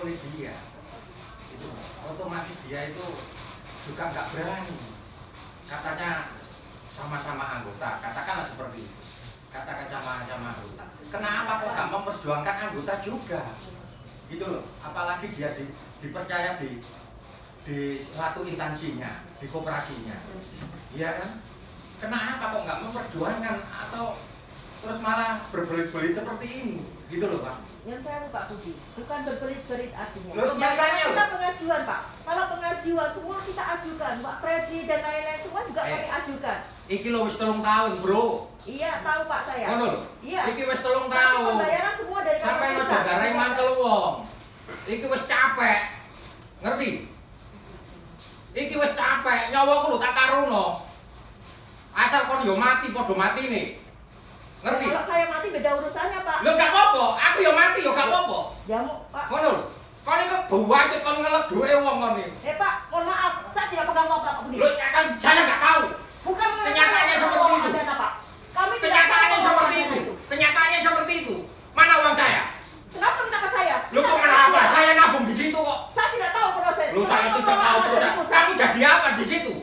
oleh dia itu otomatis dia itu juga nggak berani, katanya sama-sama anggota, katakanlah seperti itu, katakan sama-sama anggota, kenapa kok nggak memperjuangkan anggota juga gitu loh, apalagi dia dipercaya di suatu instansinya, di koperasinya, ya kan, kenapa kok nggak memperjuangkan atau terus malah berbelit-belit seperti ini gitu loh Pak. Yang saya Pak Budi, bukan berbelit-belit artinya. Loh, Kita pengajuan Pak. Kalau pengajuan semua kita ajukan, Pak Freddy dan lain-lain semua juga kami ajukan. Iki lo wis 3 tahun, Bro. Iya, tahu Pak saya. Ngono lho. Iya. Iki wis 3 tahun. Pembayaran semua dari sampai lo jagarai mantel wong. Iki wis capek. Ngerti? Iki wis capek, nyawaku lho tak karuno. Asal kon yo mati padha matine. Ngerti? Kalau saya mati beda urusannya Pak. Lho gak apa-apa, aku yo mati yo gak apa-apa. Ya mau Pak. Ngono lho. Kon iki buwajut kon ngelek duwe wong kon iki. Pak, mohon maaf, saya tidak pegang uang Pak Budi. Lho kan saya enggak tahu. Bukan kenyataannya seperti itu. Dana, Pak. Kami Kenyataannya seperti itu. Kenyataannya seperti itu. Mana uang saya? Kenapa minta ke saya? Lu kok kenapa? Saya nabung di situ kok. Saya tidak tahu proses. Lu saya tidak tahu proses. Kamu jadi apa di situ?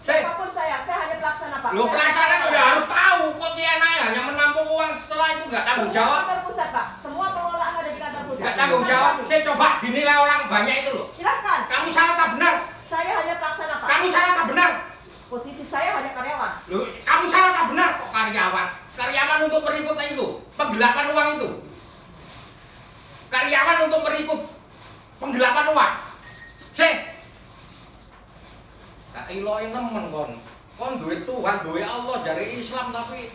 Siapapun saya hanya pelaksana Pak. Lu pelaksana kok ya harus tahu. Kok CNA hanya menampung uang setelah itu nggak tanggung jawab. Kantor pusat Pak. Semua pengelolaan ada di kantor pusat. Nggak tanggung jawab. Saya coba dinilai orang banyak itu loh. Silakan. Kamu salah tak benar? Saya hanya pelaksana Pak. Kamu salah tak benar? Posisi saya hanya karyawan. Lu, kamu salah tak benar kok karyawan? Karyawan untuk berikut itu, penggelapan uang itu. Karyawan untuk berikut penggelapan uang. Tak iloin nemen kon duit Tuhan, duit Allah dari Islam tapi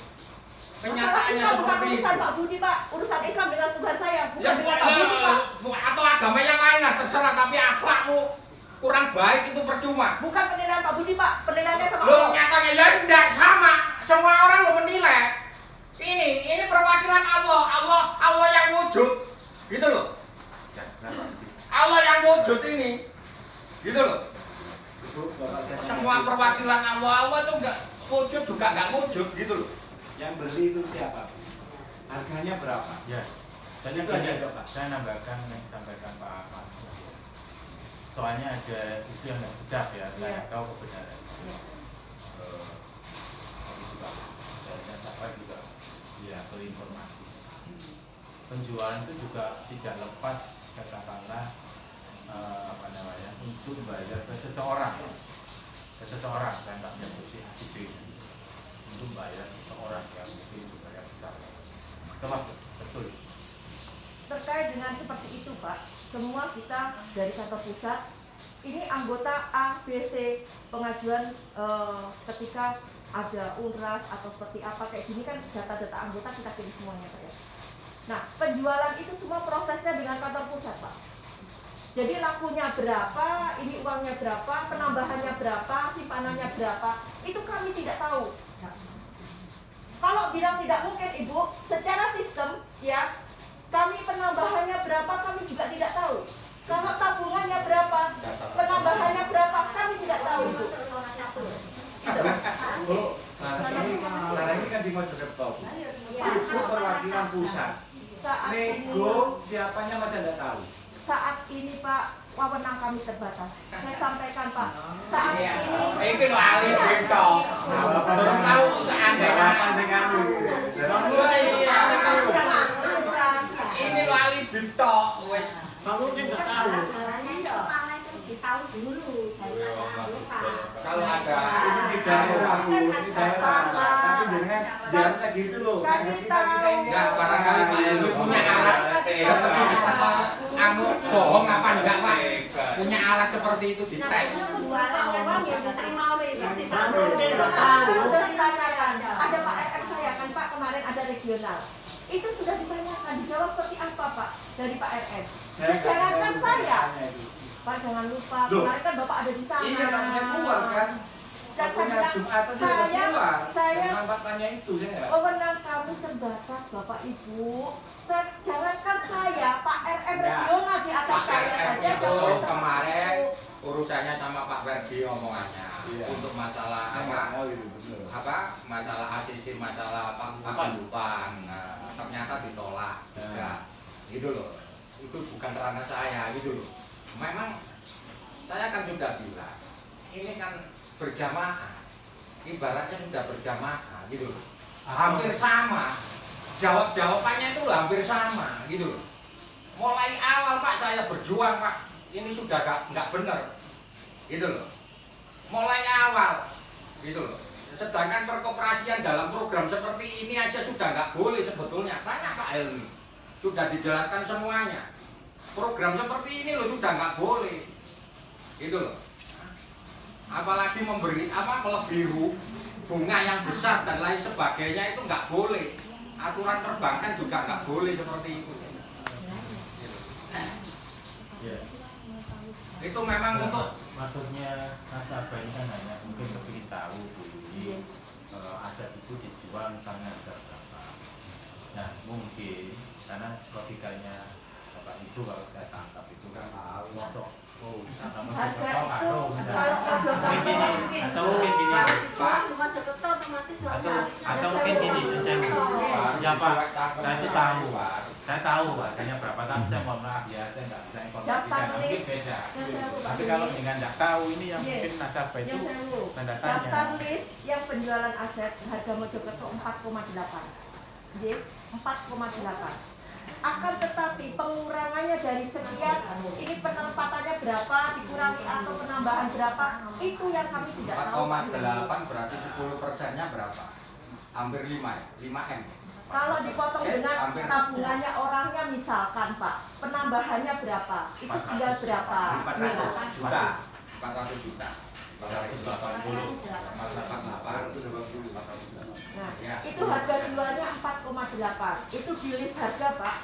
kenyataannya seperti itu. Urusan Pak Budi Pak, urusan Islam dengan Tuhan saya, bukan Ya, dengan Pak Budi Pak. Atau agama yang lain lah terserah, tapi akhlakmu kurang baik itu percuma. Bukan penilaian Pak Budi Pak, penilaiannya sama Lo Allah. nyatanya ya enggak sama, semua orang lo menilai. Ini perwakilan Allah yang wujud, gitu loh. Allah yang wujud ini, gitu loh. Semua perwakilan Allah itu enggak wujud juga enggak wujud, gitu loh. Yang beli itu siapa? Harganya berapa? Ya, dan itu ada Pak. Saya nambahkan yang disampaikan Pak Mas. Soalnya ada isu yang nggak sedap ya, saya tahu kebenaran. Juga, dan siapa juga, ya berinformasi. Penjualan itu juga tidak lepas katakanlah untuk membayar ke seseorang, saya nggak menyebut si ACB, untuk membayar seseorang yang mungkin juga yang besar. Itulah betul. Terkait dengan seperti itu Pak, semua kita dari kantor pusat, ini anggota A, B, C, pengajuan ketika ada UNRAS atau seperti apa kayak gini kan data-data anggota kita kirim semuanya Pak ya. Nah, penjualan itu semua prosesnya dengan kantor pusat Pak. Jadi lakunya berapa, ini uangnya berapa, penambahannya berapa, simpanannya berapa, itu kami tidak tahu. Kalau bilang tidak mungkin Ibu, secara sistem ya, kami penambahannya berapa kami juga tidak tahu. Kalau tabungannya berapa, penambahannya berapa, kami tidak tahu Ibu. Bu, sekarang ini kan di Mojokerto. Ibu perwakilan pusat. Nego siapanya masih tidak tahu. Saat ini Pak, wewenang kami terbatas. Saya sampaikan Pak, saat ini Itu lo ahli Bito. Belum tahu seandainya dengan ini lo ahli Bito. Wes, kamu tidak tahu. Tahu dulu. kalau ada Ini di daerah, Bu. Ini daerah. Tapi dengan jangan kayak gitu loh. Kami Kita ini enggak barangkali Pak Elu punya alat seperti itu, anu bohong apa enggak Pak? Punya alat seperti itu di tes. ada Pak RR saya kan Pak kemarin ada regional. Itu sudah ditanyakan, dijawab seperti apa Pak dari Pak RR. Jangankan saya, Pak jangan lupa, kemarin kan Bapak ada di sana. Iya, kan saya keluar kan. Dan Punya Jumatan saya keluar. saya tanya itu saya. wewenang kami terbatas Bapak Ibu. Jangankan saya, Pak RR regional di atas Pak saya RR saja. itu kemarin urusannya sama Pak Ferdi omongannya untuk masalah apa masalah ACC, masalah apa lupa. Nah, ternyata ditolak juga gitu loh. itu bukan ranah saya gitu loh. Memang saya kan sudah bilang, ini kan berjamaah, ibaratnya sudah berjamaah gitu loh. Hampir sama, jawabannya itu hampir sama gitu loh. Mulai awal Pak saya berjuang Pak, ini sudah nggak benar gitu loh. Mulai awal gitu loh. Sedangkan perkoperasian dalam program seperti ini aja sudah nggak boleh sebetulnya. Tanya Pak Helmi, sudah dijelaskan semuanya. Program seperti ini loh sudah nggak boleh, gitu loh. Apalagi memberi melebihi bunga yang besar dan lain sebagainya itu nggak boleh. Aturan perbankan juga nggak boleh seperti itu. Itu memang untuk maksudnya nasabah ini kan hanya mungkin lebih tahu dulu aset itu dijual misalnya harga berapa. Nah mungkin karena logikanya Bapak Ibu kalau saya tangkap itu kan masuk atau mungkin gini ya Pak, saya tahu harganya berapa, tapi saya mohon maaf ya, saya nggak bisa informasikan, mungkin beda. Tapi kalau dengan nggak tahu ini yang mungkin nasabah itu tanda tanya. Daftar list yang penjualan aset harga Mojokerto 4,8. 4,8. Akan tetapi pengurangannya dari sekian, ini penempatannya berapa, dikurangi atau penambahan berapa, itu yang kami tidak tahu. 4,8 berarti 10%-nya berapa? Hampir 5 ya? 5M. Kalau dipotong dengan tabungannya orangnya misalkan Pak, penambahannya berapa? Itu tinggal berapa? 400 juta. 400 juta. 480. 488. Nah, itu harga jualnya 4,8. Itu di list harga Pak.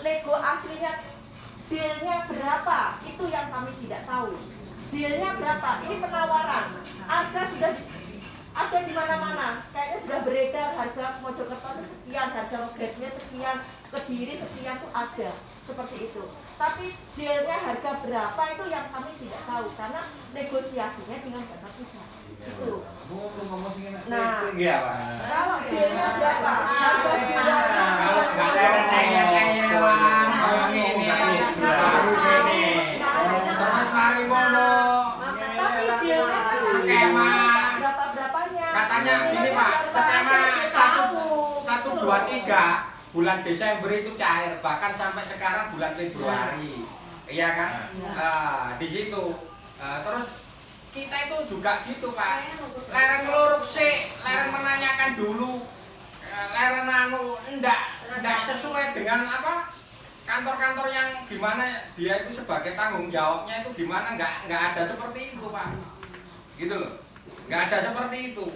Nego aslinya dealnya berapa? Itu yang kami tidak tahu. Dealnya berapa? Ini penawaran. Harga sudah ada di mana-mana. Kayaknya sudah beredar harga Mojokerto itu sekian, harga grade-nya sekian, Kediri sekian tuh ada. Seperti itu. Tapi dealnya harga berapa itu yang kami tidak tahu karena negosiasinya dengan data pusat. Itu. Nah, kalau dealnya berapa? Harga jualnya Kalau nggak leren-leren kayak ini, baru ini. Terus mari mono. Tapi dealnya kan Skema. berapa-berapanya? Katanya gini Pak, skema 1, 2, 3 bulan Desember itu cair, bahkan sampai sekarang bulan Februari, iya kan? Di situ. Terus kita itu juga gitu Pak, lereng ngeluruk sih, lereng menanyakan dulu, lereng enggak sesuai dengan apa kantor-kantor yang gimana dia itu sebagai tanggung jawabnya itu gimana, enggak ada seperti itu Pak, gitu loh, enggak ada seperti itu.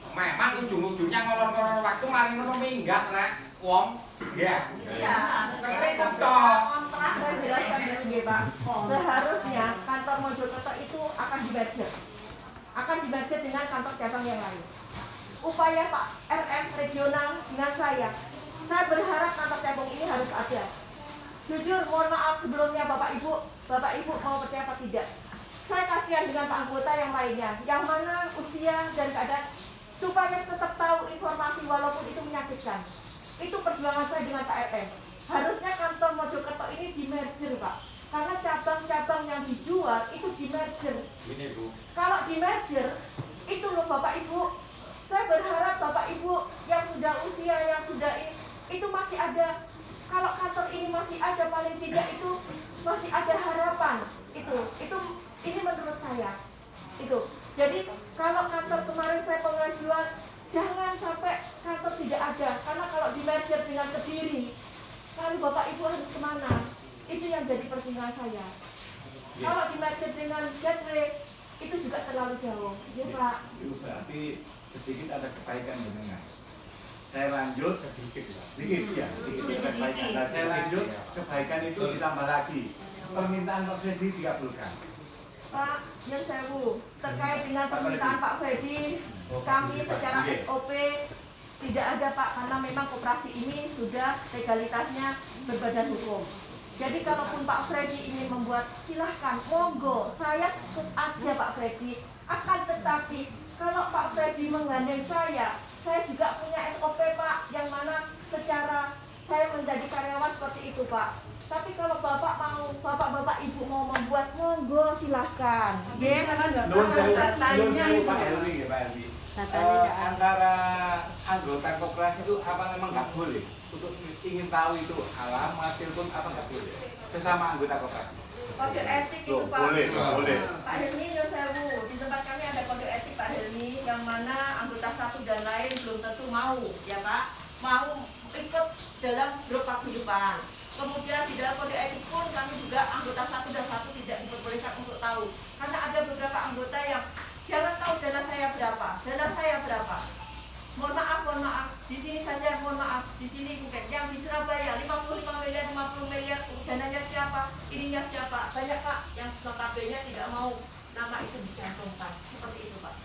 Memang ujung-ujungnya ngolor-ngolor waktu mari ngono minggat rek wong, ya. Iya. Dengerin toh. Saya jelaskan dulu ya Pak. Seharusnya kantor Mojokerto itu akan di-merger dengan kantor cabang yang lain. Upaya Pak RM regional dengan saya berharap kantor cabang ini harus ada. Jujur, mohon maaf sebelumnya Bapak Ibu mau percaya apa tidak? Saya kasihan dengan Pak anggota yang lainnya, yang mana usia dan keadaan supaya tetap tahu informasi walaupun itu menyakitkan. Itu perjuangan saya dengan Pak RM. Harusnya kantor Mojokerto ini di-merger Pak. Karena cabang-cabang yang dijual itu di-merger. Ini Bu. Kalau di-merger, itu loh Bapak Ibu. Saya berharap Bapak Ibu yang sudah usia, yang sudah ini, itu masih ada. Kalau kantor ini masih ada, paling tidak itu masih ada harapan. Ini menurut saya. Itu. Jadi kalau kantor kemarin saya pengajuan, jangan sampai kantor tidak ada. Karena kalau di-merger dengan Kediri, lalu Bapak Ibu harus kemana? Itu yang jadi pertimbangan saya. Kalau di-merger dengan Gateway, itu juga terlalu jauh. Ya Pak. Itu berarti sedikit ada kebaikan dengan. Saya lanjut sedikit ya. Sedikit kebaikan. Nah, saya lanjut kebaikan itu ditambah lagi. Permintaan Pak Freddy dikabulkan. Pak, yang sewu, terkait dengan permintaan Pak Freddy, kami secara SOP tidak ada Pak, karena memang koperasi ini sudah legalitasnya berbadan hukum. Jadi kalaupun Pak Freddy ingin membuat, silahkan, monggo, saya ikut aja Pak Freddy. Akan tetapi, kalau Pak Freddy menggandeng saya juga punya SOP Pak, yang mana secara saya menjadi karyawan seperti itu Pak. Tapi kalau bapak ibu mau membuat, monggo silahkan. Ya, Nuwun sewu datanya Pak itu. Helmi ya Pak Helmi. Datanya Antara anggota koperasi itu apa memang nggak boleh untuk ingin tahu itu alamat telepon apa nggak boleh sesama anggota koperasi? Kode etik itu Loh, Pak. boleh. Pak Helmi nyuwun sewu, di tempat kami ada kode etik Pak Helmi yang mana anggota satu dan lain belum tentu mau, ya Pak, mau ikut dalam grup paguyuban. Kemudian di dalam kode etik pun kami juga anggota satu dan satu tidak diperbolehkan untuk tahu, karena ada beberapa anggota yang jangan tahu dana saya berapa. Mohon maaf, di sini saja mohon maaf, di sini mungkin yang di Surabaya 55 miliar, 50 miliar, dananya siapa, ininya siapa, banyak Pak yang notabene tidak mau nama itu dicantumkan, seperti itu Pak.